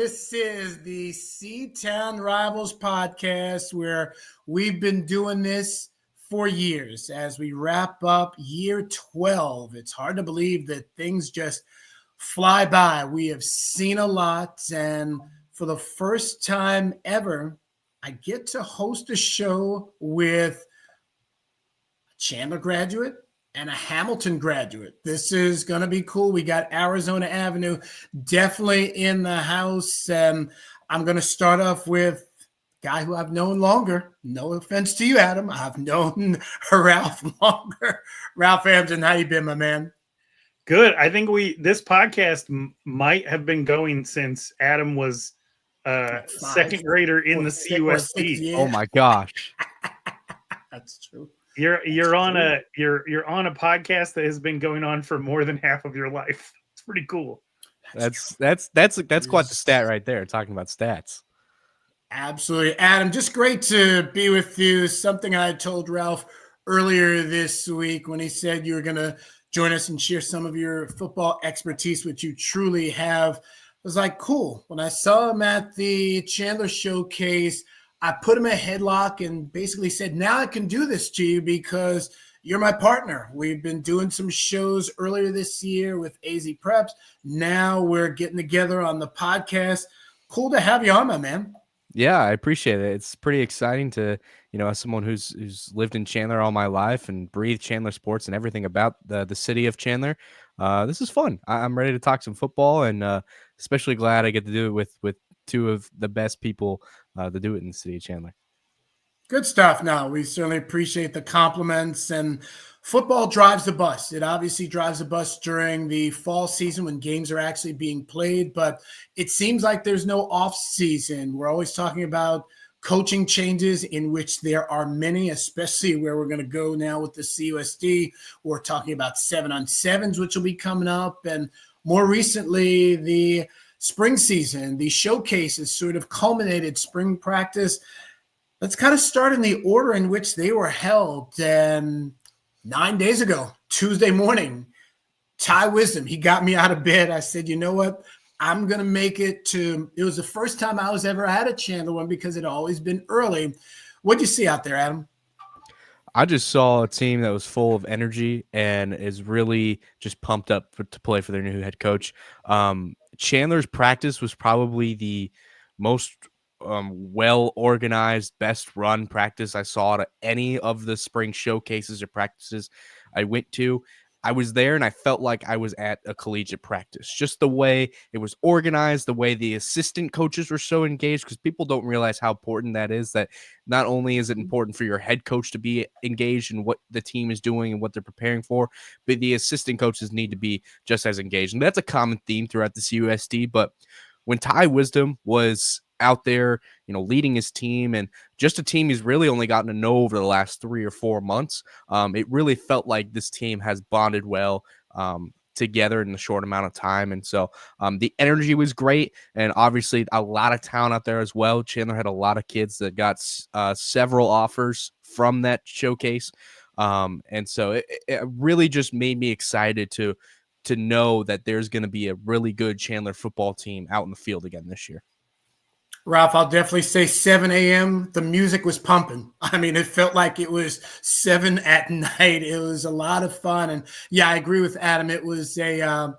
This is the C-Town Rivals podcast where we've been doing this for years as we wrap up year 12. It's hard to believe that things just fly by. We have seen a lot, and for the first time ever, I get to host a show with a Chandler graduate and a Hamilton graduate. This is going to be cool. We got Arizona Avenue definitely in the house. And I'm going to start off with a guy who I've known longer. No offense to you, Adam. I've known Ralph longer. Ralph Amsden, how you been, my man? Good. I think this podcast might have been going since Adam was second grader in the CUSD. Oh my gosh. That's true. You're on a podcast that has been going on for more than half of your life. It's pretty cool. That's quite the stat right there. Talking about stats. Absolutely. Adam, just great to be with you. Something I told Ralph earlier this week when he said you were going to join us and share some of your football expertise, which you truly have. I was like, cool. When I saw him at the Chandler showcase, I put him in a headlock and basically said, now I can do this to you because you're my partner. We've been doing some shows earlier this year with AZ Preps. Now we're getting together on the podcast. Cool to have you on, my man. Yeah, I appreciate it. It's pretty exciting to, as someone who's lived in Chandler all my life and breathed Chandler sports and everything about the city of Chandler. This is fun. I'm ready to talk some football, and especially glad I get to do it with two of the best people to do it in the city of Chandler. Good stuff. Now, we certainly appreciate the compliments, and football drives the bus. It obviously drives the bus during the fall season when games are actually being played, but it seems like there's no off season. We're always talking about coaching changes, in which there are many, especially where we're going to go now with the CUSD. We're talking about 7-on-7s, which will be coming up, and more recently, the spring season. The showcases sort of culminated spring practice. Let's kind of start in the order in which they were held. And 9 days ago, Tuesday morning, Ty Wisdom, he got me out of bed. I said, you know what? I'm going to make it to – it was the first time I was ever at a Chandler one because it had always been early. What'd you see out there, Adam? I just saw a team that was full of energy and is really just pumped up to play for their new head coach. Chandler's practice was probably the most well-organized, best run practice I saw at any of the spring showcases or practices I went to. I was there and I felt like I was at a collegiate practice. Just the way it was organized, the way the assistant coaches were so engaged, because people don't realize how important that is, that not only is it important for your head coach to be engaged in what the team is doing and what they're preparing for, but the assistant coaches need to be just as engaged. And that's a common theme throughout the CUSD. But when Ty Wisdom was out there, leading his team, and just a team he's really only gotten to know over the last 3 or 4 months, it really felt like this team has bonded well together in a short amount of time. And so the energy was great, and obviously a lot of talent out there as well. Chandler had a lot of kids that got several offers from that showcase. And so it really just made me excited to know that there's going to be a really good Chandler football team out in the field again this year. Ralph, I'll definitely say 7 a.m. The music was pumping. I mean, it felt like it was 7 at night. It was a lot of fun. And yeah, I agree with Adam. It was a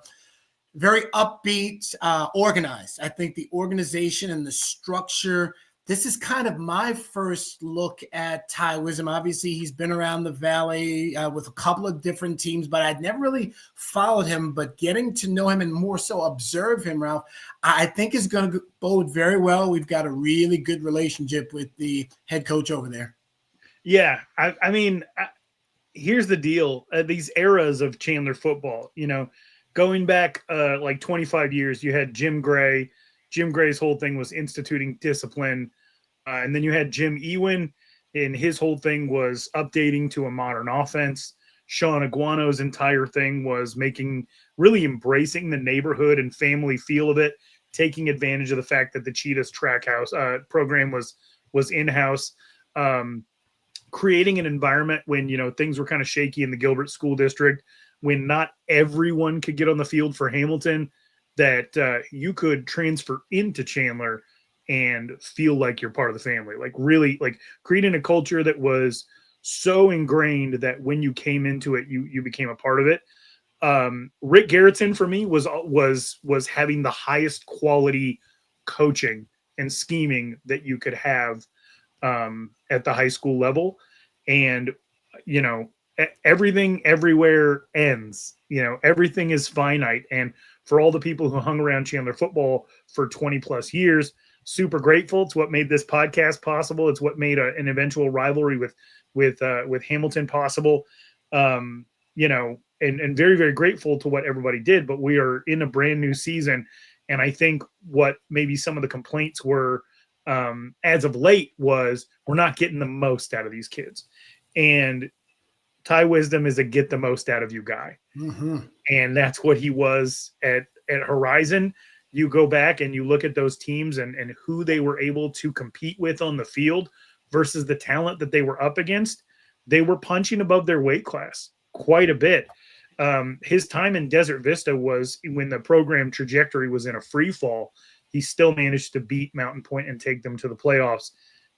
very upbeat, organized. I think the organization and the structure. This is kind of my first look at Ty Wisdom. Obviously, he's been around the Valley with a couple of different teams, but I'd never really followed him. But getting to know him and more so observe him, Ralph, I think is going to bode very well. We've got a really good relationship with the head coach over there. Yeah, I mean, here's the deal. These eras of Chandler football, going back like 25 years, you had Jim Gray. Jim Gray's whole thing was instituting discipline. And then you had Jim Ewin, and his whole thing was updating to a modern offense. Sean Aguano's entire thing was really embracing the neighborhood and family feel of it, taking advantage of the fact that the Cheetahs track house program was in-house, creating an environment when, things were kind of shaky in the Gilbert School District, when not everyone could get on the field for Hamilton. that you could transfer into Chandler and feel like you're part of the family, like really like creating a culture that was so ingrained that when you came into it, you became a part of it. Rick Garrettson for me was having the highest quality coaching and scheming that you could have at the high school level. And, you know, everything everywhere ends, you know, everything is finite. And for all the people who hung around Chandler football for 20 plus years, super grateful. It's what made this podcast possible. It's what made an eventual rivalry with Hamilton possible. You know, and very, very grateful to what everybody did, but we are in a brand new season. And I think what maybe some of the complaints were as of late was we're not getting the most out of these kids. And Ty Wisdom is a get the most out of you guy. Mm-hmm. And that's what he was at Horizon. You go back and you look at those teams and who they were able to compete with on the field versus the talent that they were up against. They were punching above their weight class quite a bit. His time in Desert Vista was when the program trajectory was in a free fall. He still managed to beat Mountain Point and take them to the playoffs.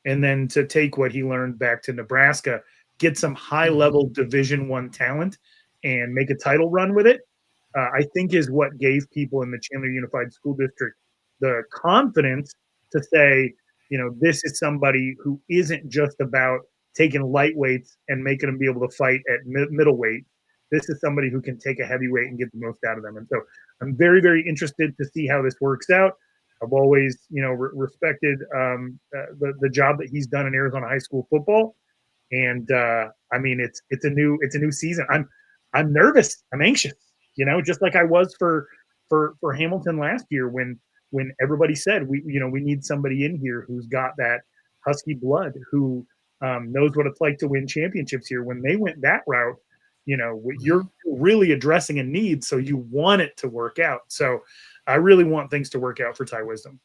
And then to take what he learned back to Nebraska, get some high level Division I talent and make a title run with it, I think is what gave people in the Chandler Unified School District the confidence to say, you know, this is somebody who isn't just about taking lightweights and making them be able to fight at middleweight. This is somebody who can take a heavyweight and get the most out of them. And so I'm very, very interested to see how this works out. I've always, you know, respected the job that he's done in Arizona high school football. And I mean, it's a new season. I'm nervous. I'm anxious. You know, just like I was for Hamilton last year when everybody said we need somebody in here who's got that Husky blood, who knows what it's like to win championships here. When they went that route, you know, you're really addressing a need, so you want it to work out. So I really want things to work out for Ty Wisdom.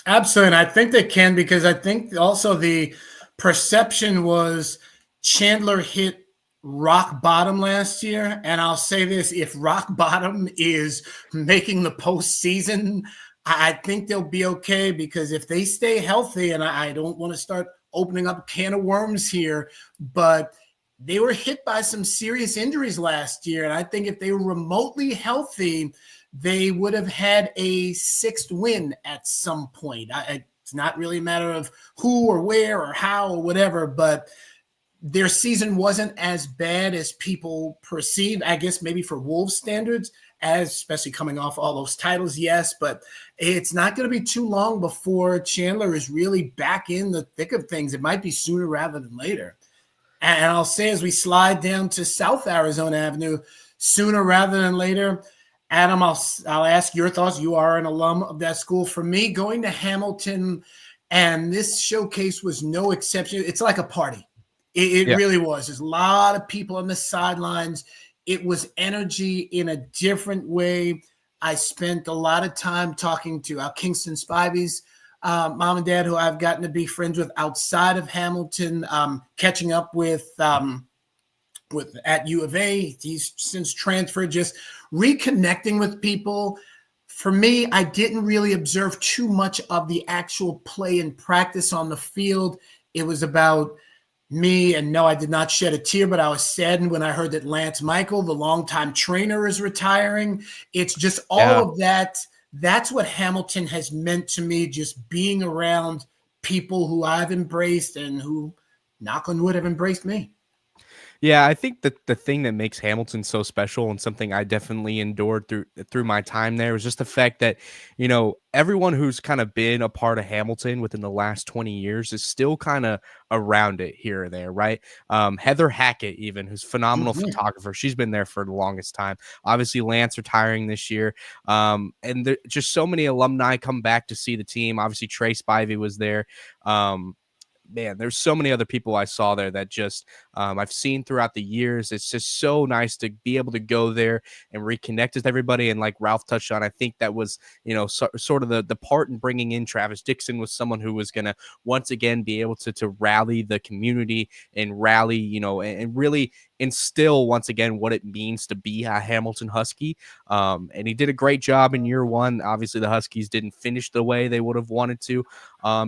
Absolutely. And I think they can, because I think also the perception was Chandler hit rock bottom last year. And I'll say this, if rock bottom is making the postseason, I think they'll be okay, because if they stay healthy, and I don't want to start opening up a can of worms here, but they were hit by some serious injuries last year. And I think if they were remotely healthy, they would have had a sixth win at some point. It's not really a matter of who or where or how or whatever, but their season wasn't as bad as people perceive, I guess maybe for Wolves standards, especially coming off all those titles, yes, but it's not going to be too long before Chandler is really back in the thick of things. It might be sooner rather than later. And I'll say, as we slide down to South Arizona Avenue, sooner rather than later, Adam, I'll ask your thoughts. You are an alum of that school. For me, going to Hamilton, and this showcase was no exception. It's like a party. It really was. There's a lot of people on the sidelines. It was energy in a different way. I spent a lot of time talking to our Kingston Spivey's mom and dad, who I've gotten to be friends with outside of Hamilton, catching up with at U of A. He's since transferred, just reconnecting with people. For me, I didn't really observe too much of the actual play and practice on the field. It was about me, and no, I did not shed a tear, but I was saddened when I heard that Lance Michael, the longtime trainer, is retiring. It's just all of that. That's what Hamilton has meant to me, just being around people who I've embraced and who, knock on wood, have embraced me. Yeah, I think that the thing that makes Hamilton so special, and something I definitely endured through my time there, was just the fact that, you know, everyone who's kind of been a part of Hamilton within the last 20 years is still kind of around it here or there, right? Heather Hackett, even, who's a phenomenal photographer, she's been there for the longest time. Obviously, Lance retiring this year, and just so many alumni come back to see the team. Obviously, Trey Spivey was there. Man, there's so many other people I saw there that just I've seen throughout the years. It's just so nice to be able to go there and reconnect with everybody. And like Ralph touched on, I think that was, you know, sort of the part in bringing in Travis Dixon was someone who was going to once again be able to rally the community and rally, you know, and really instill once again what it means to be a Hamilton Husky. And he did a great job in year one. Obviously, the Huskies didn't finish the way they would have wanted to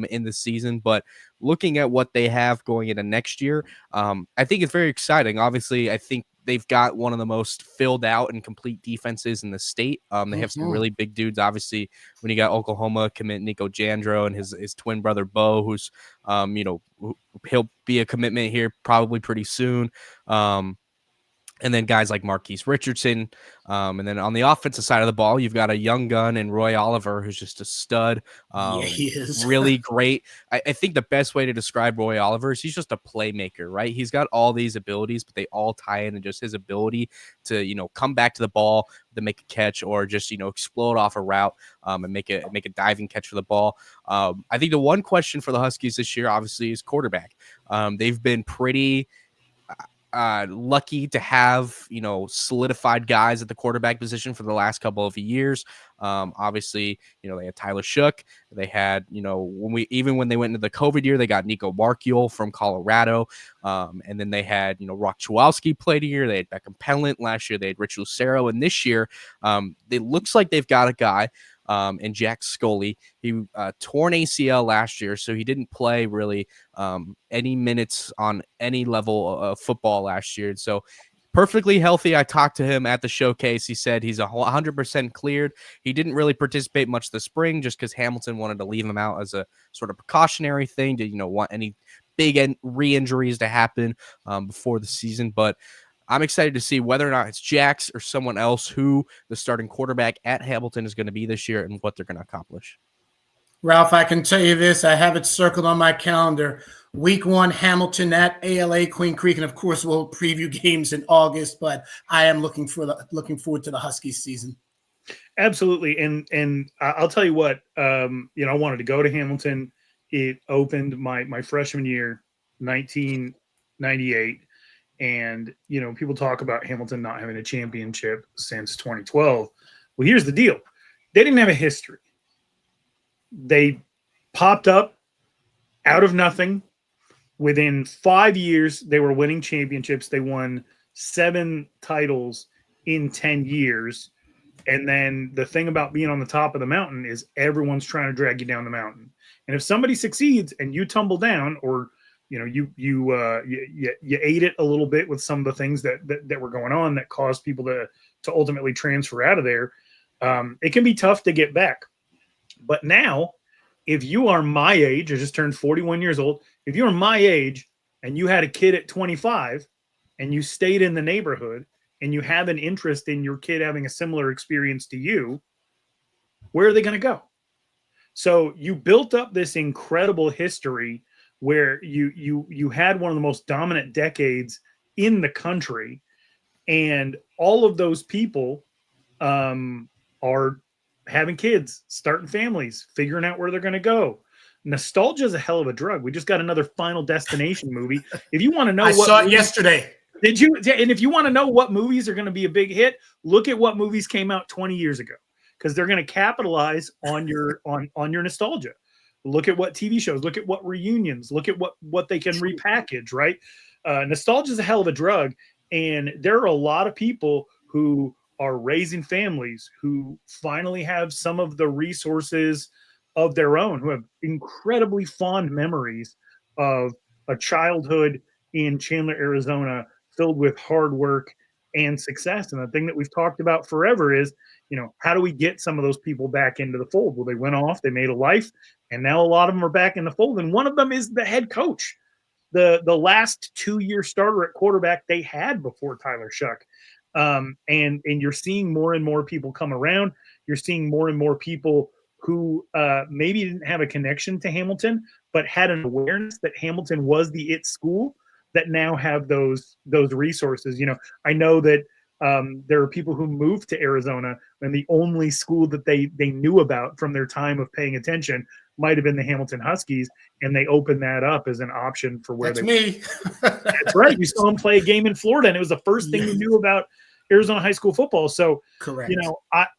in the season, but looking at what they have going into next year, I think it's very exciting. Obviously, I think they've got one of the most filled out and complete defenses in the state. They have some really big dudes. Obviously, when you got Oklahoma commit Nico Jandro and his twin brother Bo, who's he'll be a commitment here probably pretty soon. And then guys like Marquise Richardson. And then on the offensive side of the ball, you've got a young gun and Roy Oliver, who's just a stud. Yeah, he is. Really great. I think the best way to describe Roy Oliver is he's just a playmaker, right? He's got all these abilities, but they all tie into just his ability to, come back to the ball, to make a catch, or just, explode off a route and make a diving catch for the ball. I think the one question for the Huskies this year, obviously, is quarterback. They've been pretty lucky to have solidified guys at the quarterback position for the last couple of years. Obviously, they had Tyler Shook. They had when they went into the COVID year, they got Nico Markiel from Colorado, and then they had Rock Chwalski played a year. They had Beckham Pellant last year. They had Rich Lucero, and this year it looks like they've got a guy. And Jack Scully, he torn ACL last year, so he didn't play really any minutes on any level of football last year. So perfectly healthy. I talked to him at the showcase. He said he's 100% cleared. He didn't really participate much this spring just because Hamilton wanted to leave him out as a sort of precautionary thing to, want any big re-injuries to happen before the season. But I'm excited to see whether or not it's Jax or someone else who the starting quarterback at Hamilton is going to be this year and what they're going to accomplish. Ralph, I can tell you this. I have it circled on my calendar. Week 1, Hamilton at ALA Queen Creek. And of course, we'll preview games in August, but I am looking forward to the Huskies season. Absolutely. And I'll tell you what, I wanted to go to Hamilton. It opened my freshman year, 1998. And, people talk about Hamilton not having a championship since 2012. Well, here's the deal. They didn't have a history. They popped up out of nothing. Within 5 years, they were winning championships. They won 7 titles in 10 years. And then the thing about being on the top of the mountain is everyone's trying to drag you down the mountain. And if somebody succeeds and you tumble down, or you ate it a little bit with some of the things that were going on that caused people to ultimately transfer out of there, it can be tough to get back. But now, if you are my age, I just turned 41 years old, if you're my age and you had a kid at 25 and you stayed in the neighborhood and you have an interest in your kid having a similar experience to you, where are they going to go? So you built up this incredible history where you had one of the most dominant decades in the country, and all of those people are having kids, starting families, figuring out where they're going to go. Nostalgia is a hell of a drug. We just got another Final Destination movie. If you want to know, I saw it yesterday. Did you? And if you want to know what movies are going to be a big hit, look at what movies came out 20 years ago, because they're going to capitalize on your nostalgia. Look at what TV shows, look at what reunions, look at what they can repackage, right? Nostalgia is a hell of a drug. And there are a lot of people who are raising families who finally have some of the resources of their own, who have incredibly fond memories of a childhood in Chandler, Arizona, filled with hard work and success. And the thing that we've talked about forever is, how do we get some of those people back into the fold? Well, they went off, they made a life, and now a lot of them are back in the fold. And one of them is the head coach, the last 2-year starter at quarterback they had before Tyler Shook. And you're seeing more and more people come around. You're seeing more and more people who maybe didn't have a connection to Hamilton, but had an awareness that Hamilton was the it school, that now have those resources. I know that there are people who moved to Arizona and the only school that they knew about from their time of paying attention might have been the Hamilton Huskies, and they opened that up as an option for where That's me. That's right. You saw him play a game in Florida, and it was the first thing you knew about Arizona high school football. So, correct.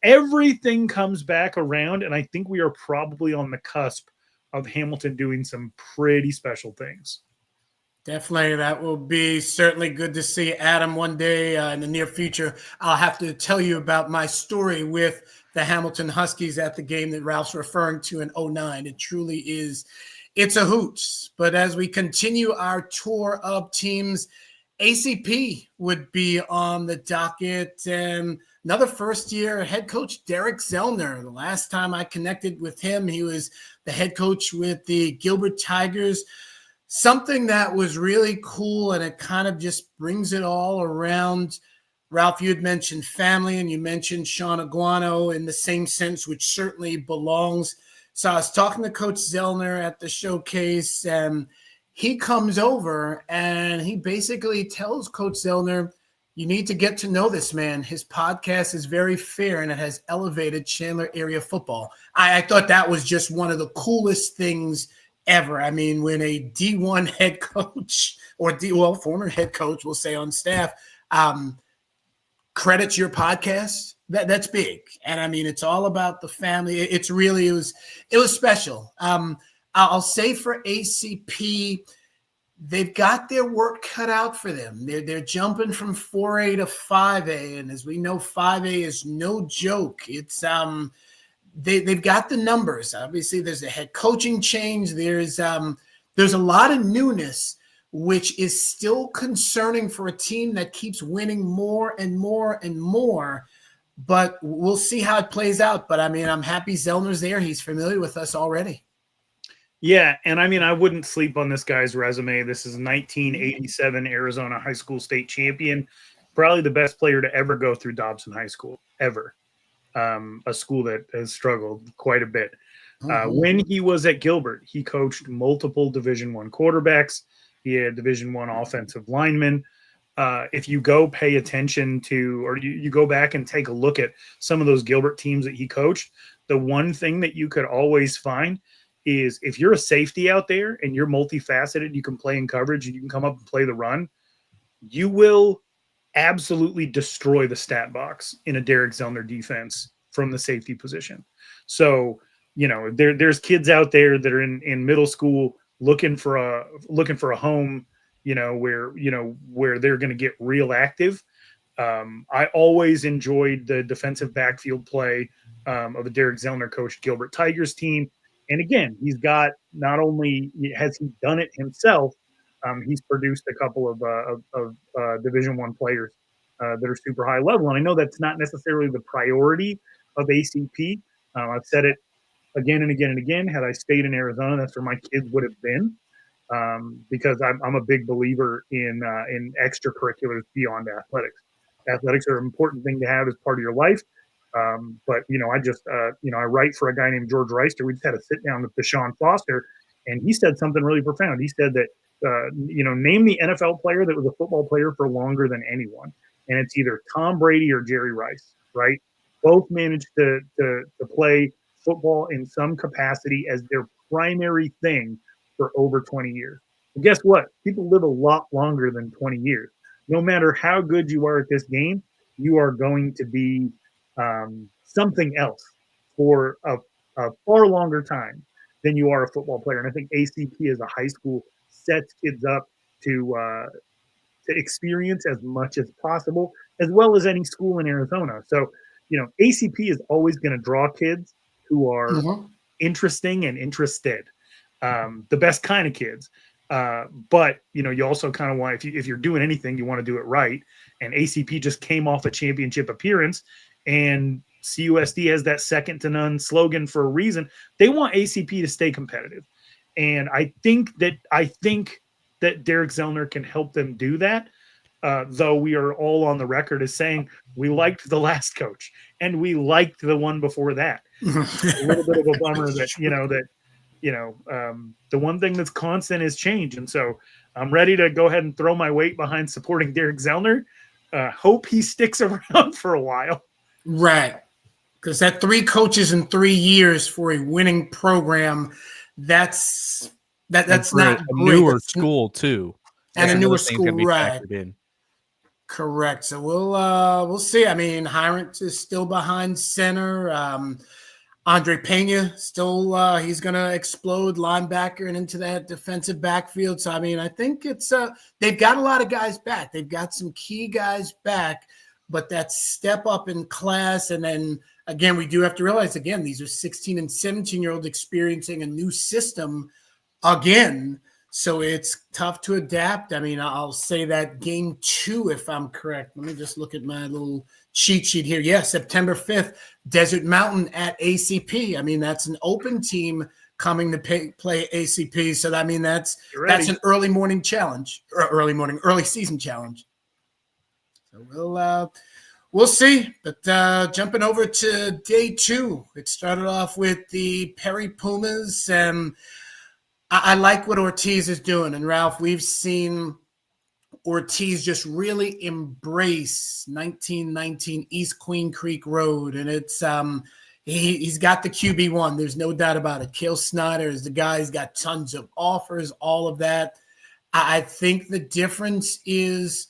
Everything comes back around, and I think we are probably on the cusp of Hamilton doing some pretty special things. Definitely, that will be certainly good to see. Adam, one day in the near future, I'll have to tell you about my story with the Hamilton Huskies at the game that Ralph's referring to in '09. It truly is, it's a hoot. But as we continue our tour of teams, ACP would be on the docket, and another first-year head coach, Derek Zellner. The last time I connected with him, he was the head coach with the Gilbert Tigers. Something that was really cool, and it kind of just brings it all around. Ralph, you had mentioned family, and you mentioned Sean Aguano in the same sense, which certainly belongs. So I was talking to Coach Zellner at the showcase, and he comes over, and he basically tells Coach Zellner, you need to get to know this man. His podcast is very fair, and it has elevated Chandler area football. I thought that was just one of the coolest things ever. I mean, when a D1 head coach or former head coach, we'll say on staff, credits your podcast, that's big. And I mean, it's all about the family. It's really, it was special. I'll say for ACP, they've got their work cut out for them. They're jumping from 4A to 5A. And as we know, 5A is no joke. It's, they've got the numbers. Obviously, there's a head coaching change. There's a lot of newness, which is still concerning for a team that keeps winning more and more and more. But we'll see how it plays out. But I mean, I'm happy Zellner's there. He's familiar with us already. Yeah, and I mean, I wouldn't sleep on this guy's resume. This is 1987 Arizona high school state champion, probably the best player to ever go through Dobson High School, ever. A school that has struggled quite a bit. When he was at Gilbert, he coached multiple Division I quarterbacks. He had Division I offensive linemen. If you go pay attention to, or you go back and take a look at some of those Gilbert teams that he coached, the one thing that you could always find is if you're a safety out there and you're multifaceted, you can play in coverage and you can come up and play the run, you will absolutely destroy the stat box in a Derek Zellner defense from the safety position. So, you know, there's kids out there that are in middle school looking for a home, where they're going to get real active. I always enjoyed the defensive backfield play of the Derek Zellner coached Gilbert Tigers team. And again, he's got, not only has he done it himself, he's produced a couple of Division I players that are super high level. And I know that's not necessarily the priority of ACP. I've said it again and again and again. Had I stayed in Arizona, that's where my kids would have been, because I'm a big believer in extracurriculars beyond athletics. Athletics are an important thing to have as part of your life. But, I write for a guy named George Reister. We just had a sit down with Deshaun Foster, and he said something really profound. He said that, name the NFL player that was a football player for longer than anyone. And it's either Tom Brady or Jerry Rice, right? Both managed to play football in some capacity as their primary thing for over 20 years. And guess what? People live a lot longer than 20 years. No matter how good you are at this game, you are going to be something else for a far longer time than you are a football player. And I think ACP as a high school sets kids up to experience as much as possible, as well as any school in Arizona. So, ACP is always going to draw kids who are interesting and interested, the best kind of kids. But, you also kind of want, if you're doing anything, you want to do it right. And ACP just came off a championship appearance, and CUSD has that second to none slogan for a reason. They want ACP to stay competitive. And I think that Derek Zellner can help them do that. Though we are all on the record as saying we liked the last coach and we liked the one before that. A little bit of a bummer that, the one thing that's constant is change. And so I'm ready to go ahead and throw my weight behind supporting Derek Zellner. Hope he sticks around for a while. Right. Because that 3 coaches in 3 years for a winning program, that's not a newer school too. And a newer school, right? Correct. So we'll see. I mean, Hirant is still behind center. Andre Pena still he's gonna explode linebacker and into that defensive backfield. So I mean, I think it's they've got a lot of guys back. They've got some key guys back, but that step up in class, and then again, we do have to realize again, these are 16 and 17-year-olds experiencing a new system again. So it's tough to adapt. I mean, I'll say that game 2, if I'm correct. Let me just look at my little cheat sheet here. Yeah, September 5th, Desert Mountain at ACP. I mean, that's an open team coming to play ACP. So, I mean, that's an early morning challenge, or early season challenge. So we'll see. But jumping over to day 2, it started off with the Perry Pumas, and I like what Ortiz is doing. And Ralph, we've seen Ortiz just really embrace 1919 East Queen Creek Road. And it's he's got the QB1. There's no doubt about it. Cale Snyder is the guy. He's got tons of offers, all of that. I think the difference is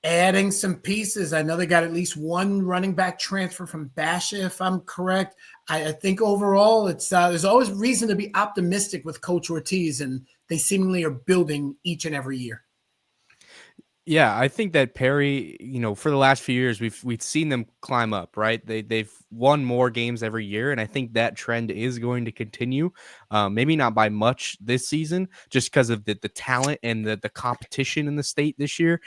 adding some pieces. I know they got at least one running back transfer from Basha, if I'm correct. I think overall, it's there's always reason to be optimistic with Coach Ortiz, and they seemingly are building each and every year. Yeah, I think that Perry, for the last few years, we've seen them climb up, right? They've won more games every year, and I think that trend is going to continue. Maybe not by much this season, just because of the talent and the competition in the state this year.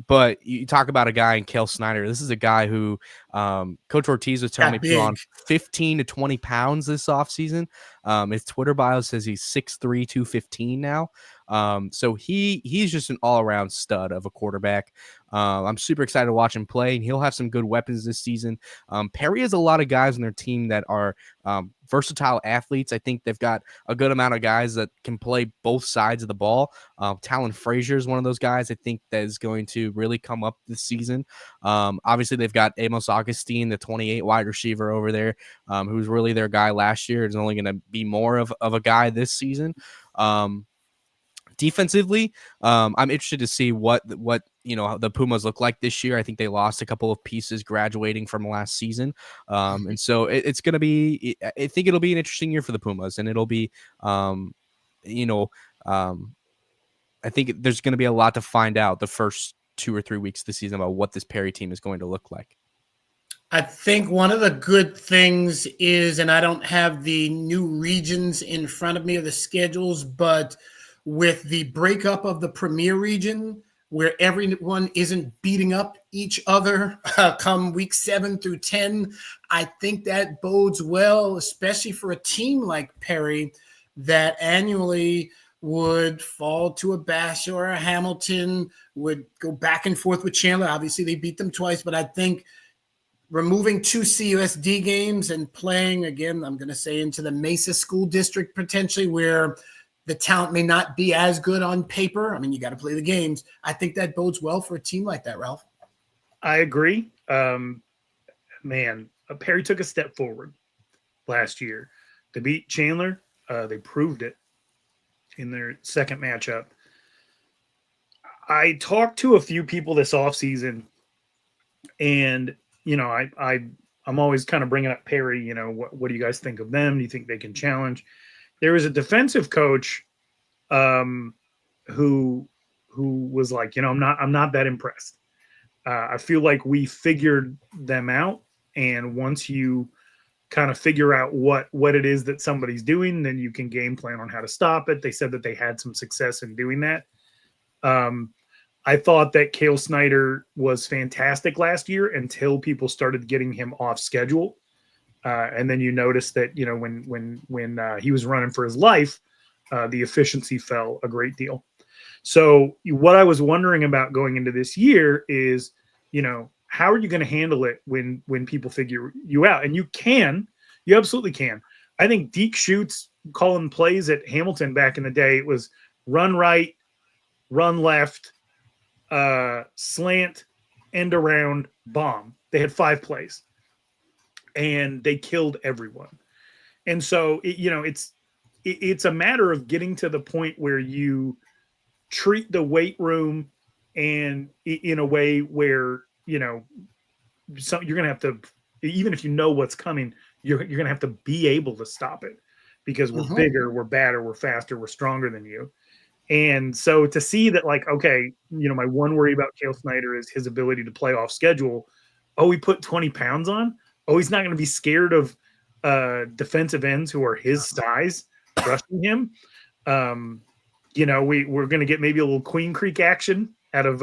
But you talk about a guy in Cale Snyder. This is a guy who Coach Ortiz was telling me put on 15 to 20 pounds this offseason. His Twitter bio says he's 6'3", 215 now. So he's just an all-around stud of a quarterback. I'm super excited to watch him play, and he'll have some good weapons this season. Perry has a lot of guys on their team that are versatile athletes. I think they've got a good amount of guys that can play both sides of the ball. Talon Frazier is one of those guys I think that is going to really come up this season. Obviously, they've got Amos Augustine, the 28 wide receiver over there, who's really their guy last year. Is only going to be more of a guy this season. Defensively, I'm interested to see what the Pumas look like this year. I think they lost a couple of pieces graduating from last season, and so it's going to be. I think it'll be an interesting year for the Pumas, and it'll be, I think there's going to be a lot to find out the first 2 or 3 weeks of the season about what this Perry team is going to look like. I think one of the good things is, and I don't have the new regions in front of me or the schedules, but with the breakup of the Premier region, where everyone isn't beating up each other come week 7 through 10, I think that bodes well, especially for a team like Perry that annually would fall to a Basha or a Hamilton, would go back and forth with Chandler. Obviously, they beat them twice, but I think removing 2 CUSD games and playing, again, I'm going to say into the Mesa School District potentially, where the talent may not be as good on paper. I mean, you got to play the games. I think that bodes well for a team like that, Ralph. I agree. Perry took a step forward last year to beat Chandler. They proved it in their second matchup. I talked to a few people this offseason, and I'm always kind of bringing up Perry. What do you guys think of them? Do you think they can challenge? There was a defensive coach who was like, I'm not that impressed. I feel like we figured them out, and once you kind of figure out what it is that somebody's doing, then you can game plan on how to stop it. They said that they had some success in doing that. I thought that Cale Snyder was fantastic last year until people started getting him off schedule. And then you notice that, when he was running for his life, the efficiency fell a great deal. So what I was wondering about going into this year is, how are you going to handle it when people figure you out? And you absolutely can. I think Deke Schutz calling plays at Hamilton back in the day, it was run right, run left, slant, end around, bomb. They had 5 plays. And they killed everyone. And so, it's a matter of getting to the point where you treat the weight room and in a way where, you're going to have to, even if you know what's coming, you're going to have to be able to stop it because we're bigger, we're badder, we're faster, we're stronger than you. And so to see that, like, okay, my one worry about Cale Snyder is his ability to play off schedule. Oh, he put 20 pounds on. Oh, he's not going to be scared of defensive ends who are his size rushing him. We're going to get maybe a little Queen Creek action out of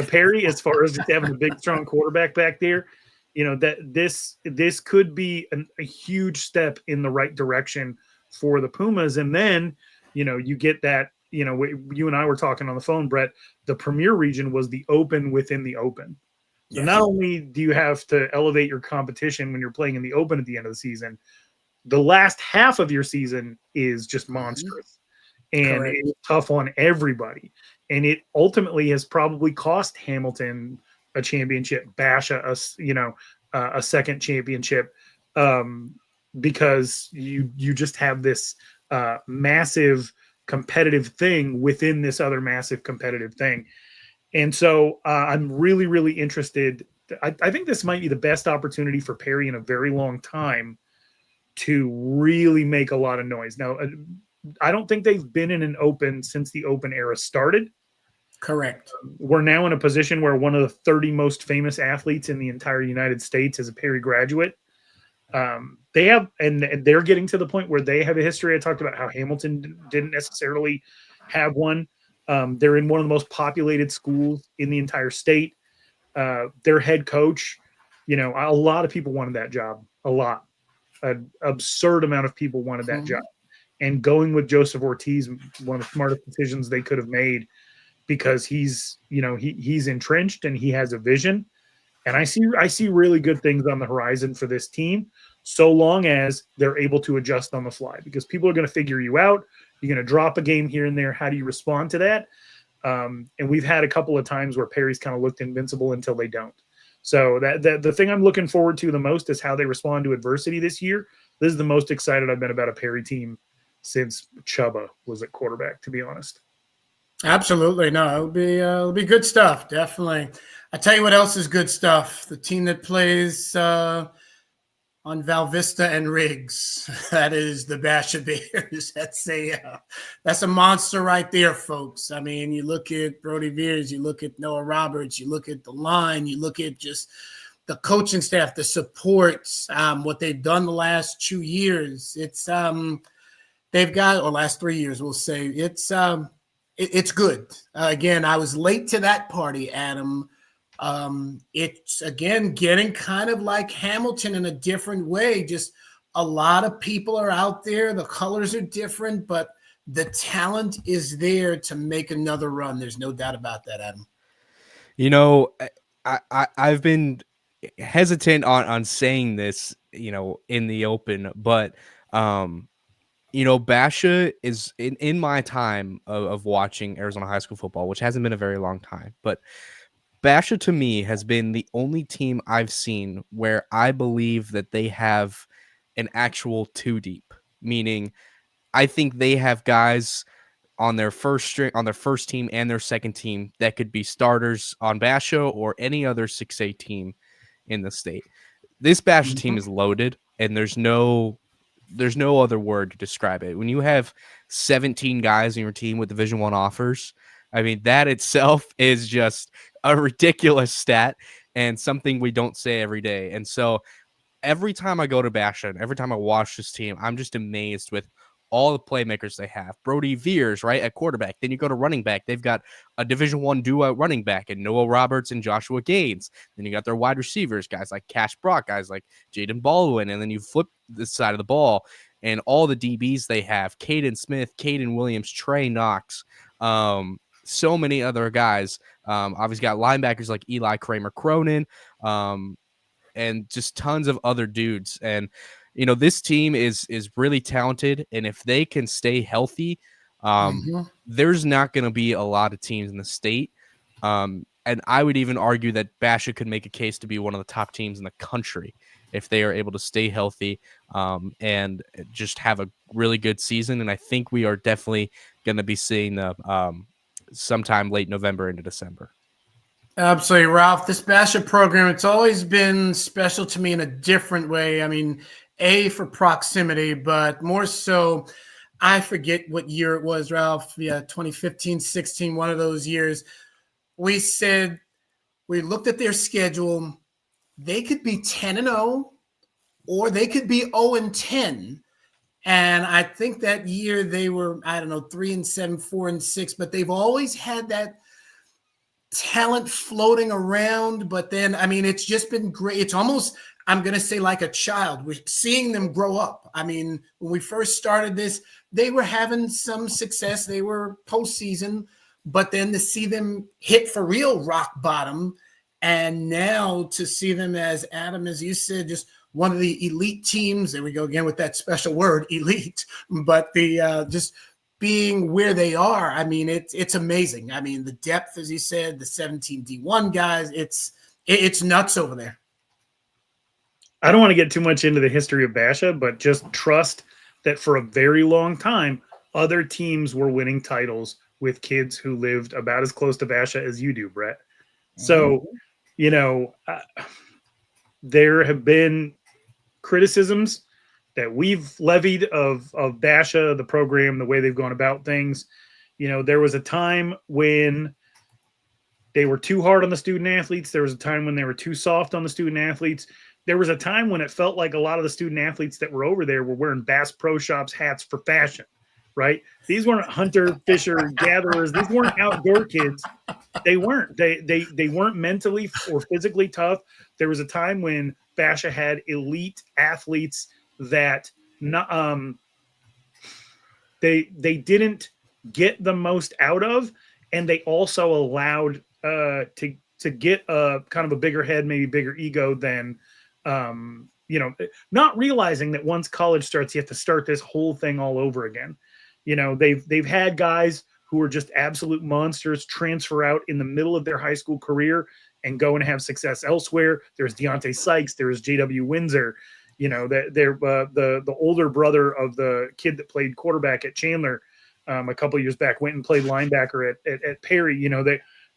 Perry as far as just having a big, strong quarterback back there. That this could be a huge step in the right direction for the Pumas. And then, you get that, you and I were talking on the phone, Brett, the Premier region was the Open within the Open. So not only do you have to elevate your competition when you're playing in the Open at the end of the season, the last half of your season is just monstrous. And it's tough on everybody. And it ultimately has probably cost Hamilton a championship, Basha a second championship, because you just have this massive competitive thing within this other massive competitive thing. And so I'm really, really interested. I think this might be the best opportunity for Perry in a very long time to really make a lot of noise. Now, I don't think they've been in an Open since the Open era started. Correct. We're now in a position where one of the 30 most famous athletes in the entire United States is a Perry graduate. They have, and they're getting to the point where they have a history. I talked about how Hamilton didn't necessarily have one. They're in one of the most populated schools in the entire state. Their head coach, a lot of people wanted that job. A lot. An absurd amount of people wanted that job. And going with Joseph Ortiz, one of the smartest decisions they could have made, because he's entrenched and he has a vision. And I see really good things on the horizon for this team, so long as they're able to adjust on the fly, because people are going to figure you out. You're going to drop a game here and there. How do you respond to that? And we've had a couple of times where Perry's kind of looked invincible until they don't. So that the thing I'm looking forward to the most is how they respond to adversity this year. This is the most excited I've been about a Perry team since Chuba was at quarterback, to be honest. Absolutely. No, it'll be good stuff. Definitely. I tell you what else is good stuff. The team that plays on Val Vista and Riggs. That is the Basha Bears. That's a monster right there, folks. I mean, you look at Brody Veers, you look at Noah Roberts, you look at the line, you look at just the coaching staff, the supports, what they've done the last 2 years. It's they've got, or last 3 years, we'll say. It's good. Again, I was late to that party, Adam. It's, again, getting kind of like Hamilton in a different way. Just a lot of people are out there. The colors are different, but the talent is there to make another run. There's no doubt about that, Adam. I've been hesitant on saying this, in the Open, but Basha is in my time of watching Arizona high school football, which hasn't been a very long time, but Basha to me has been the only team I've seen where I believe that they have an actual two deep, meaning I think they have guys on their first team and their second team that could be starters on Basha or any other 6A team in the state. This Basha team is loaded, and there's no other word to describe it. When you have 17 guys in your team with Division I offers, I mean, that itself is just a ridiculous stat and something we don't say every day. And so every time I go to Basha and every time I watch this team, I'm just amazed with all the playmakers they have. Brody Veers, right, at quarterback. Then you go to running back. They've got a Division I duo running back and Noah Roberts and Joshua Gaines. Then you got their wide receivers, guys like Cash Brock, guys like Jaden Baldwin. And then you flip this side of the ball and all the DBs they have, Caden Smith, Caden Williams, Trey Knox, so many other guys. Obviously got linebackers like Eli Kramer Cronin, and just tons of other dudes. And, this team is really talented. And if they can stay healthy, there's not going to be a lot of teams in the state. And I would even argue that Basha could make a case to be one of the top teams in the country if they are able to stay healthy and just have a really good season. And I think we are definitely going to be seeing the sometime late November into December. Absolutely, Ralph. This Basha program, it's always been special to me in a different way. I mean, A, for proximity, but more so, I forget what year it was, Ralph. Yeah, 2015, 16, one of those years. We said, we looked at their schedule. They could be 10-0 or they could be 0-10. And I think that year they were, I don't know, 3-7, 4-6, but they've always had that talent floating around. But then, I mean, it's just been great. It's almost, I'm going to say, like a child. We're seeing them grow up. I mean, when we first started this, they were having some success. They were postseason, but then to see them hit for real rock bottom, and now to see them, as Adam, as you said, just one of the elite teams. There we go again with that special word, elite. But the just being where they are, I mean, it's amazing. I mean, the depth, as you said, the 17 D1 guys, it's nuts over there. I don't want to get too much into the history of Basha, but just trust that for a very long time, other teams were winning titles with kids who lived about as close to Basha as you do, Brett. So, you know, there have been criticisms that we've levied of Basha, the program, the way they've gone about things. You know, there was a time when they were too hard on the student athletes. There was a time when they were too soft on the student athletes. There was a time when it felt like a lot of the student athletes that were over there were wearing Bass Pro Shops hats for fashion, right? These weren't hunter, fisher, gatherers. These weren't outdoor kids. They weren't. They weren't mentally or physically tough. There was a time when Basha had elite athletes that they didn't get the most out of, and they also allowed to get a kind of a bigger head, maybe bigger ego than you know, not realizing that once college starts, you have to start this whole thing all over again. You know, they've had guys who are just absolute monsters transfer out in the middle of their high school career and go and have success elsewhere. There's Deontay Sykes, there's J.W. Windsor. You know, they're the older brother of the kid that played quarterback at Chandler a couple of years back, went and played linebacker at Perry. You know,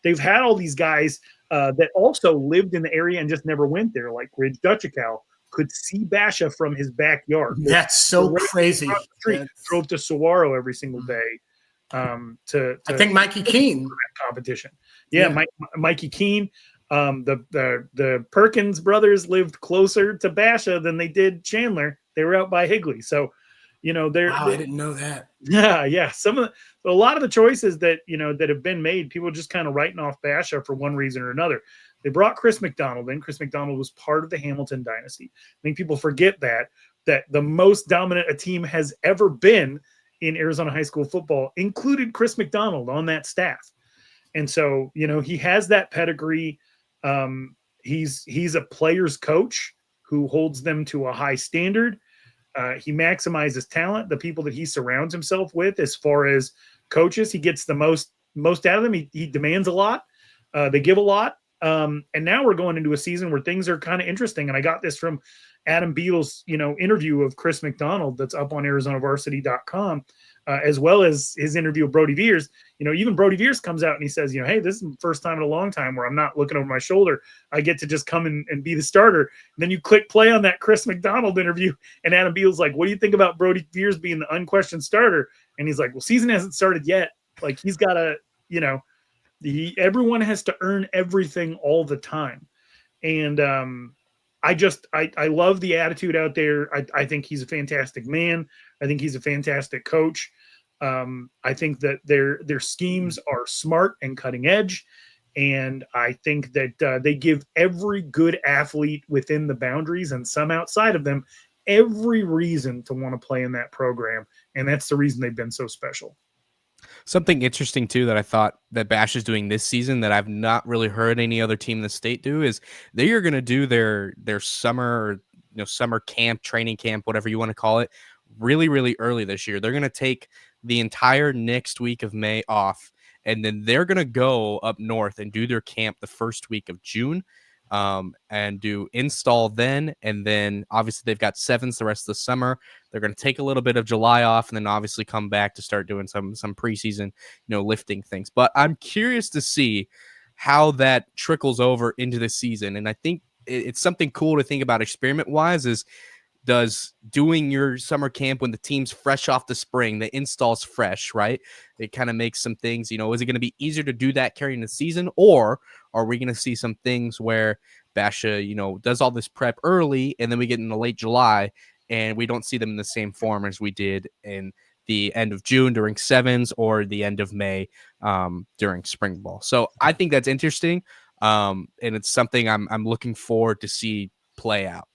they've had all these guys that also lived in the area and just never went there, like Ridge Dutchikow could see Basha from his backyard. That's so crazy. Drove to Saguaro every single day. To I think Mikey Keene competition. Yeah. Mikey Keene. The Perkins brothers lived closer to Basha than they did Chandler. They were out by Higley. So, you know, I didn't know that. Yeah. A lot of the choices that, you know, that have been made, people just kind of writing off Basha for one reason or another. They brought Chris McDonald in. Chris McDonald was part of the Hamilton dynasty. I think people forget that the most dominant a team has ever been in Arizona high school football included Chris McDonald on that staff. And so, you know, he has that pedigree. He's a player's coach who holds them to a high standard. He maximizes talent. The people that he surrounds himself with, as far as coaches, he gets the most out of them. He demands a lot. They give a lot. And now we're going into a season where things are kind of interesting. And I got this from Adam Beadle's, you know, interview of Chris McDonald that's up on ArizonaVarsity.com, as well as his interview of Brody Veers. You know, even Brody Veers comes out and he says, you know, hey, this is the first time in a long time where I'm not looking over my shoulder. I get to just come and be the starter. And then you click play on that Chris McDonald interview, and Adam Beadle's like, what do you think about Brody Veers being the unquestioned starter? And he's like, well, season hasn't started yet. Like, he's got to, you know, everyone has to earn everything all the time. And I love the attitude out there. I think he's a fantastic man. I think he's a fantastic coach. I think that their schemes are smart and cutting edge. And I think that they give every good athlete within the boundaries and some outside of them every reason to want to play in that program. And that's the reason they've been so special. Something interesting too that I thought that Bash is doing this season that I've not really heard any other team in the state do is they are going to do their summer, you know, summer camp, training camp, whatever you want to call it, really, really early this year. They're going to take the entire next week of May off, and then they're going to go up north and do their camp the first week of June. And do install then, and then obviously they've got sevens the rest of the summer. They're going to take a little bit of July off, and then obviously come back to start doing some preseason, you know, lifting things. But I'm curious to see how that trickles over into the season. And I think it's something cool to think about experiment wise is, does doing your summer camp when the team's fresh off the spring, the install's fresh, right? It kind of makes some things, is it going to be easier to do that carrying the season, or are we going to see some things where Basha, does all this prep early and then we get into late July and we don't see them in the same form as we did in the end of June during sevens or the end of May during spring ball. So I think that's interesting. And it's something I'm looking forward to see play out.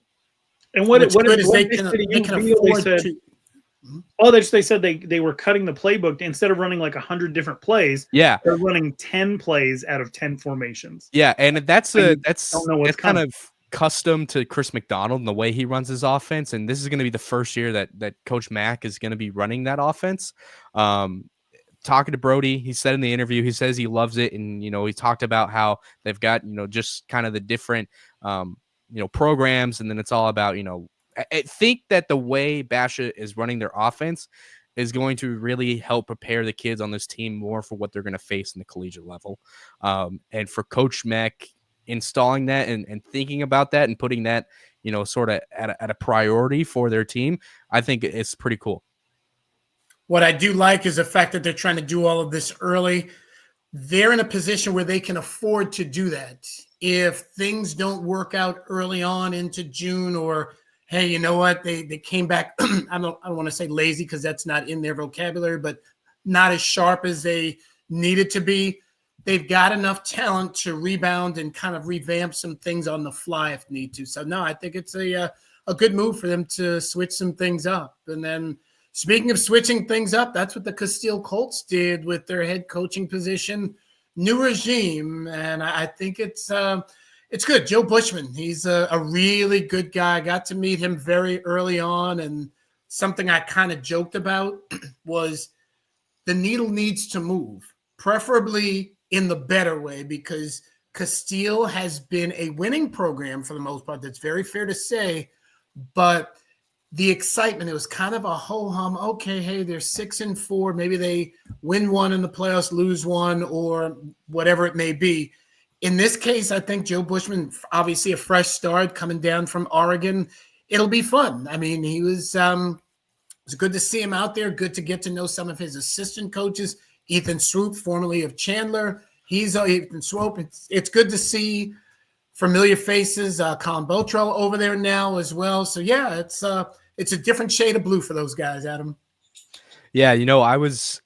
And What's what good is what they they can said to they you, can Beadle, they afford said, to. they said they were cutting the playbook instead of running like 100 different plays. Yeah, they're running 10 plays out of 10 formations. yeah, and that's don't know what's kind coming. of custom to Chris McDonald and the way he runs his offense. And this is going to be the first year that Coach Mack is going to be running that offense. Talking to Brody, he said in the interview, he says he loves it, and he talked about how they've got just kind of the different programs, and then it's all about I think that the way Basha is running their offense is going to really help prepare the kids on this team more for what they're going to face in the collegiate level. And for Coach Mack installing that and thinking about that and putting that, sort of at a priority for their team, I think it's pretty cool. What I do like is the fact that they're trying to do all of this early. They're in a position where they can afford to do that. If things don't work out early on into June, or hey, you know what, they came back, I don't want to say lazy because that's not in their vocabulary, but not as sharp as they needed to be, they've got enough talent to rebound and kind of revamp some things on the fly if need to. So no, I think it's a good move for them to switch some things up. And then speaking of switching things up, that's what the Casteel Colts did with their head coaching position. New regime, and I think it's good. Joe Bushman, he's a really good guy. I got to meet him very early on, and something I kind of joked about was the needle needs to move, preferably in the better way, because Casteel has been a winning program for the most part. That's very fair to say, but the excitement, it was kind of a ho-hum. Okay, hey, they're 6-4. Maybe they win one in the playoffs, lose one, or whatever it may be. In this case, I think Joe Bushman, obviously a fresh start coming down from Oregon. It'll be fun. I mean, it was good to see him out there. Good to get to know some of his assistant coaches. Ethan Swoop, formerly of Chandler. He's Ethan Swoop. It's good to see familiar faces. Colin Botrell over there now as well. So yeah, it's a different shade of blue for those guys, Adam. Yeah, I was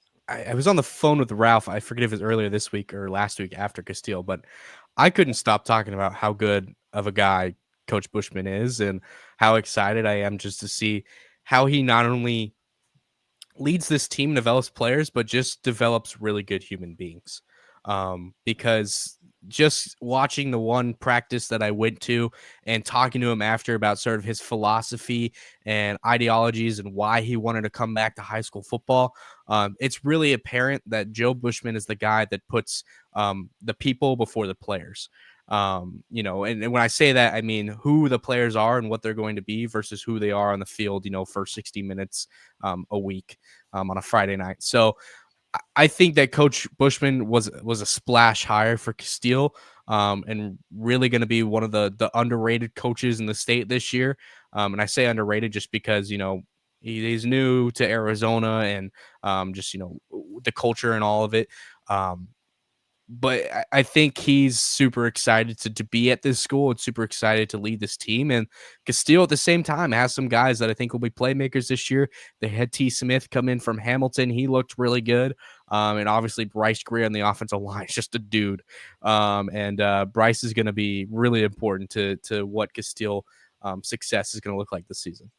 on the phone with Ralph. I forget if it was earlier this week or last week after Casteel, but I couldn't stop talking about how good of a guy Coach Bushman is and how excited I am just to see how he not only leads this team, develops players, but just develops really good human beings. Because just watching the one practice that I went to and talking to him after about sort of his philosophy and ideologies and why he wanted to come back to high school football, it's really apparent that Joe Bushman is the guy that puts the people before the players. And when I say that, I mean who the players are and what they're going to be versus who they are on the field, for 60 minutes a week on a Friday night. So I think that Coach Bushman was a splash hire for Casteel, and really going to be one of the underrated coaches in the state this year. And I say underrated just because, he's new to Arizona and just, the culture and all of it. But I think he's super excited to be at this school and super excited to lead this team. And Casteel at the same time has some guys that I think will be playmakers this year. They had T. Smith come in from Hamilton. He looked really good. And obviously Bryce Greer on the offensive line is just a dude. And Bryce is going to be really important to what Casteel success is going to look like this season.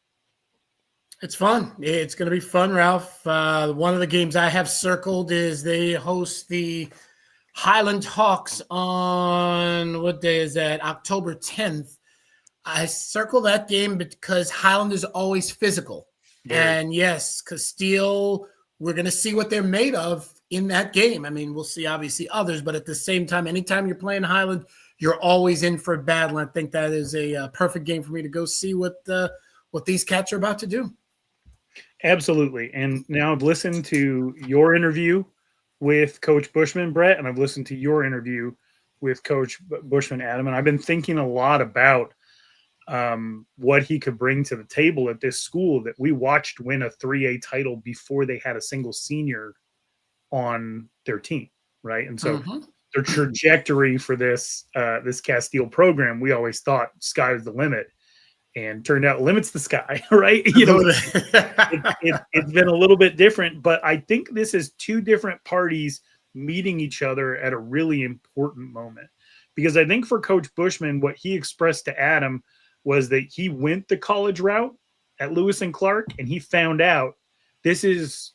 It's fun. It's going to be fun, Ralph. One of the games I have circled is they host the Highland Hawks on, what day is that? October 10th. I circle that game because Highland is always physical. And yes, Casteel, we're going to see what they're made of in that game. I mean, we'll see obviously others, but at the same time, anytime you're playing Highland, you're always in for a battle. I think that is a perfect game for me to go see what these cats are about to do. Absolutely. And now I've listened to your interview with Coach Bushman, Brett, and I've listened to your interview with Coach Bushman, Adam, and I've been thinking a lot about what he could bring to the table at this school that we watched win a 3A title before they had a single senior on their team, right? And so their trajectory for this Casteel program, we always thought sky's the limit, and turned out limits the sky, right? You know, it's been a little bit different, but I think this is two different parties meeting each other at a really important moment. Because I think for Coach Bushman, what he expressed to Adam was that he went the college route at Lewis and Clark, and he found out this is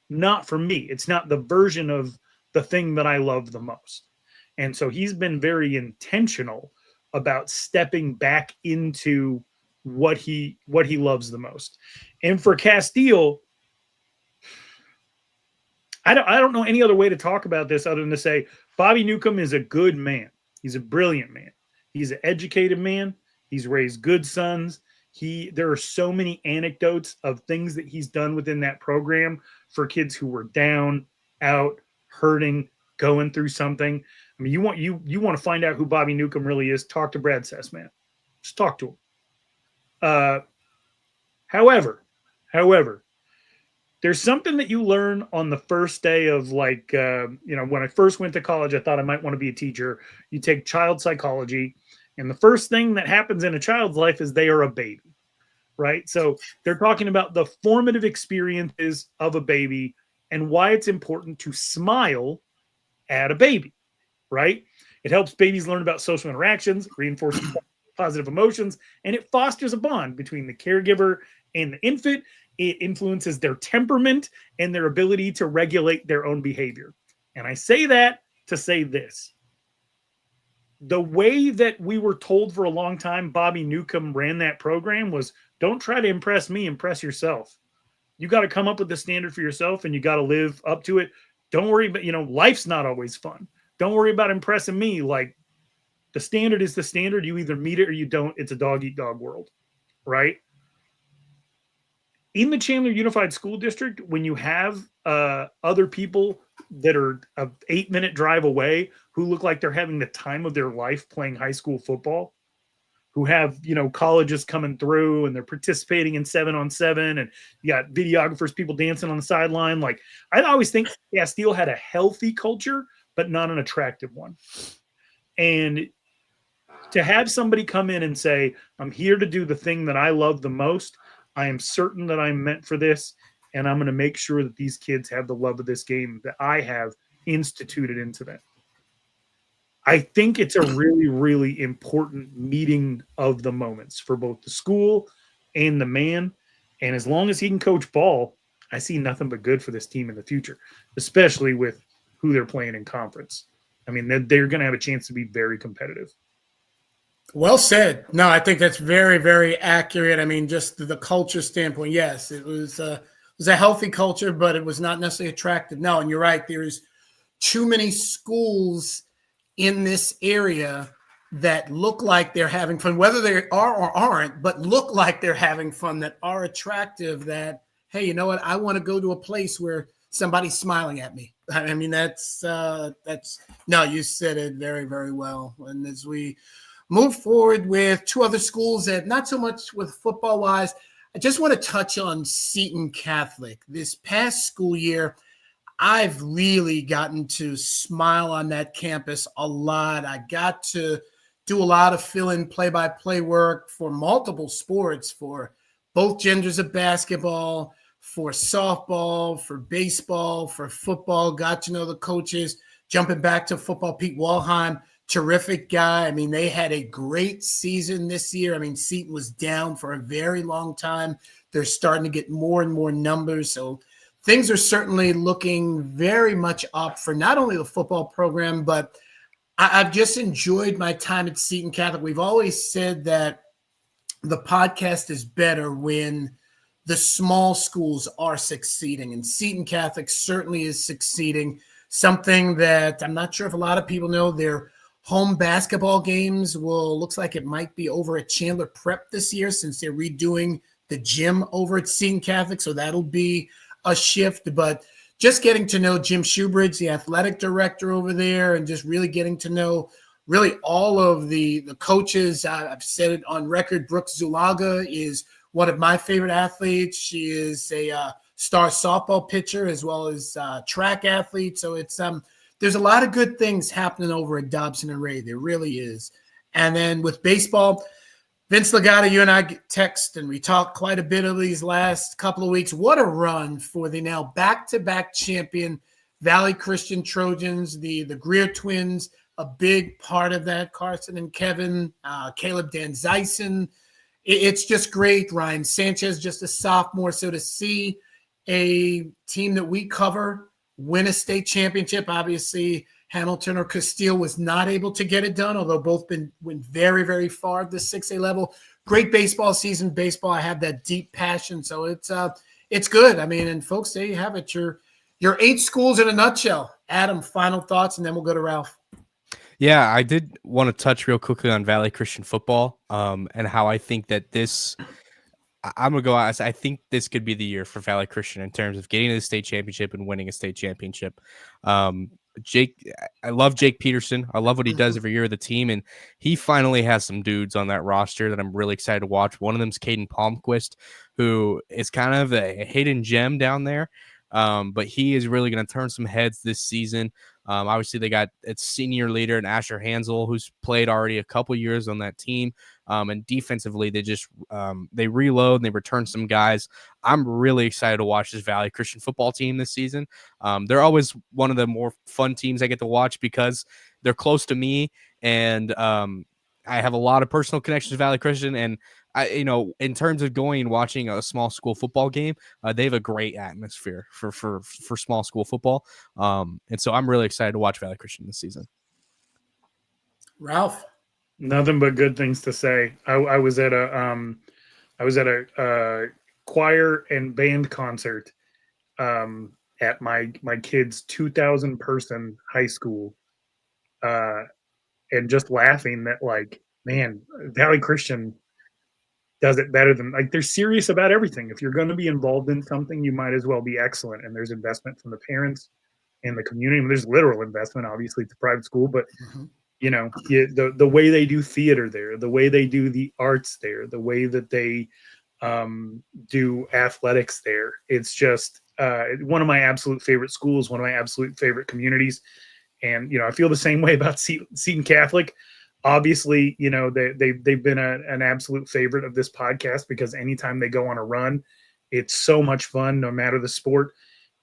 not for me. It's not the version of the thing that I love the most. And so he's been very intentional about stepping back into what he loves the most. And for Casteel, I don't know any other way to talk about this other than to say Bobby Newcomb is a good man. He's a brilliant man. He's an educated man. He's raised good sons. There are so many anecdotes of things that he's done within that program for kids who were down, out, hurting, going through something. I mean, you want to find out who Bobby Newcomb really is, talk to Brad Sessman. Just talk to him. However, there's something that you learn on the first day of when I first went to college, I thought I might want to be a teacher. You take child psychology, and the first thing that happens in a child's life is they are a baby, right? So they're talking about the formative experiences of a baby and why it's important to smile at a baby, right? It helps babies learn about social interactions, reinforces positive emotions, and it fosters a bond between the caregiver and the infant. It influences their temperament and their ability to regulate their own behavior. And I say that to say this. The way that we were told for a long time Bobby Newcomb ran that program was, don't try to impress me, impress yourself. You got to come up with the standard for yourself, and you got to live up to it. Don't worry about, life's not always fun. Don't worry about impressing me. Like, the standard is the standard. You either meet it or you don't. It's a dog-eat-dog world, right? In the Chandler Unified School District, when you have other people that are an 8-minute drive away who look like they're having the time of their life playing high school football, who have, colleges coming through and they're participating in 7-on-7, and you got videographers, people dancing on the sideline. Like, I always think Casteel had a healthy culture, but not an attractive one. And to have somebody come in and say, I'm here to do the thing that I love the most, I am certain that I'm meant for this, and I'm going to make sure that these kids have the love of this game that I have instituted into them. I think it's a really, really important meeting of the moments for both the school and the man. And as long as he can coach ball, I see nothing but good for this team in the future, especially with who they're playing in conference. I mean, they're going to have a chance to be very competitive. Well said. No, I think that's very, very accurate. I mean, just the culture standpoint, yes, it was a healthy culture, but it was not necessarily attractive. No, and you're right. There's too many schools in this area that look like they're having fun, whether they are or aren't, but look like they're having fun, that are attractive, that, hey, you know what? I want to go to a place where somebody's smiling at me. I mean, that's no, you said it very, very well. And as we move forward with two other schools that not so much with football wise, I just want to touch on Seton Catholic. This past school year, I've really gotten to smile on that campus a lot. I got to do a lot of fill-in play-by-play work for multiple sports, for both genders of basketball, for softball, for baseball, for football. Got to know the coaches. Jumping back to football, Pete Walheim, terrific guy. I mean, they had a great season this year. I mean, Seton was down for a very long time. They're starting to get more and more numbers. So things are certainly looking very much up for not only the football program, but I've just enjoyed my time at Seton Catholic. We've always said that the podcast is better when the small schools are succeeding, and Seton Catholic certainly is succeeding. Something that I'm not sure if a lot of people know, their home basketball games looks like it might be over at Chandler Prep this year, since they're redoing the gym over at Seton Catholic. So that'll be a shift, but just getting to know Jim Shoebridge, the athletic director over there, and just really getting to know really all of the coaches. I've said it on record. Brooke Zulaga is one of my favorite athletes. She is a star softball pitcher as well as track athlete. So it's there's a lot of good things happening over at Dobson and Ray. There really is. And then with baseball, Vince Legata, you and I text and we talked quite a bit of these last couple of weeks. What a run for the now back-to-back champion Valley Christian Trojans, the Greer twins, a big part of that, Carson and Kevin, Caleb Dan Zeisen. It's just great. Ryan Sanchez, just a sophomore. So to see a team that we cover win a state championship, obviously Hamilton or Casteel was not able to get it done, although both went very, very far at the 6A level. Great baseball season. Baseball, I have that deep passion. So it's good. I mean, and folks, there you have it. Your 8 schools in a nutshell. Adam, final thoughts, and then we'll go to Ralph. Yeah, I did want to touch real quickly on Valley Christian football and how I think that this – I'm going to go out. I think this could be the year for Valley Christian in terms of getting to the state championship and winning a state championship. Jake, I love Jake Peterson. I love what he does every year with the team, and he finally has some dudes on that roster that I'm really excited to watch. One of them is Caden Palmquist, who is kind of a hidden gem down there, but he is really going to turn some heads this season. Obviously, they got its senior leader and Asher Hansel, who's played already a couple years on that team. And defensively, they just they reload and they return some guys. I'm really excited to watch this Valley Christian football team this season. They're always one of the more fun teams I get to watch because they're close to me, and I have a lot of personal connections to Valley Christian. And in terms of going and watching a small school football game, they have a great atmosphere for small school football. And so I'm really excited to watch Valley Christian this season. Ralph. Nothing but good things to say. I was at a choir and band concert at my kid's 2,000 person high school, and just laughing that, like, man, Valley Christian does it better than, like, they're serious about everything. If you're going to be involved in something, you might as well be excellent. And there's investment from the parents and the community. I mean, there's literal investment, obviously, it's a private school, but the way they do theater there, the way they do the arts there, the way that they do athletics there, it's just one of my absolute favorite schools, one of my absolute favorite communities. And I feel the same way about Seton Catholic. Obviously, they've been an absolute favorite of this podcast because anytime they go on a run, it's so much fun, no matter the sport.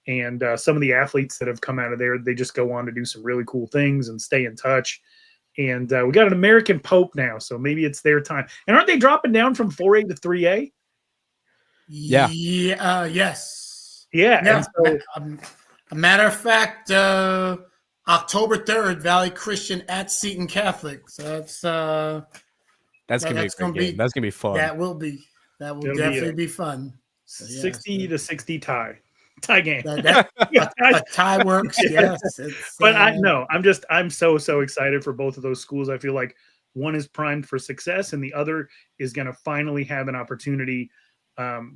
And some of the athletes that have come out of there, they just go on to do some really cool things and stay in touch. And we got an American Pope now, so maybe it's their time. And aren't they dropping down from 4A to 3A? Yeah. Yes. Yeah. So, a matter of fact, October 3rd, Valley Christian at Seton Catholic. So that's gonna be a great game. That's gonna be fun. That will definitely be fun. So, 60 to 60 tie game. A tie works. Yes. But I'm so excited for both of those schools. I feel like one is primed for success and the other is going to finally have an opportunity,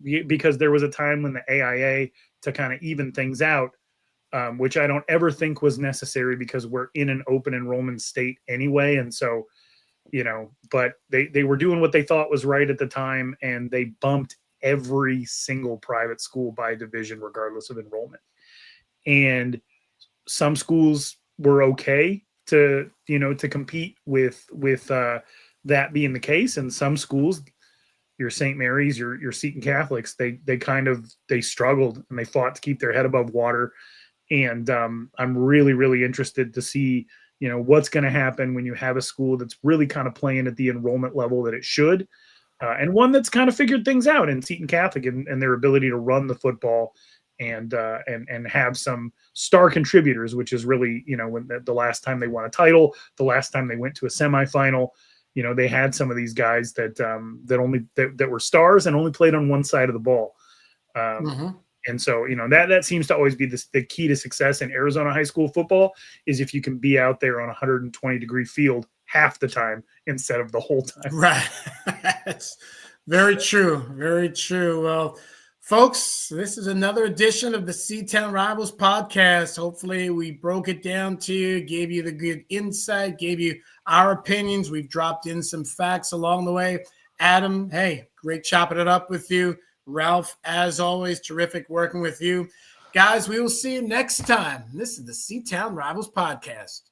because there was a time when the AIA, to kind of even things out, which I don't ever think was necessary because we're in an open enrollment state anyway. And so, but they were doing what they thought was right at the time, and they bumped every single private school by division, regardless of enrollment. And some schools were okay to compete with that being the case. And some schools, your St. Mary's, your Seton Catholics, they struggled and they fought to keep their head above water. And I'm really, really interested to see, what's going to happen when you have a school that's really kind of playing at the enrollment level that it should. And one that's kind of figured things out in Seton Catholic and their ability to run the football and have some star contributors, which is really, when the last time they won a title, the last time they went to a semifinal, they had some of these guys that were stars and only played on one side of the ball. And so, that seems to always be the key to success in Arizona high school football is if you can be out there on a 120-degree field half the time instead of the whole time. Right. That's very true. Very true. Well, Folks, this is another edition of the C-Town Rivals podcast. Hopefully we broke it down to you, gave you the good insight, gave you our opinions. We've dropped in some facts along the way. Adam, hey, great chopping it up with you. Ralph, as always, terrific working with you. Guys, we will see you next time. This is the C-Town Rivals podcast.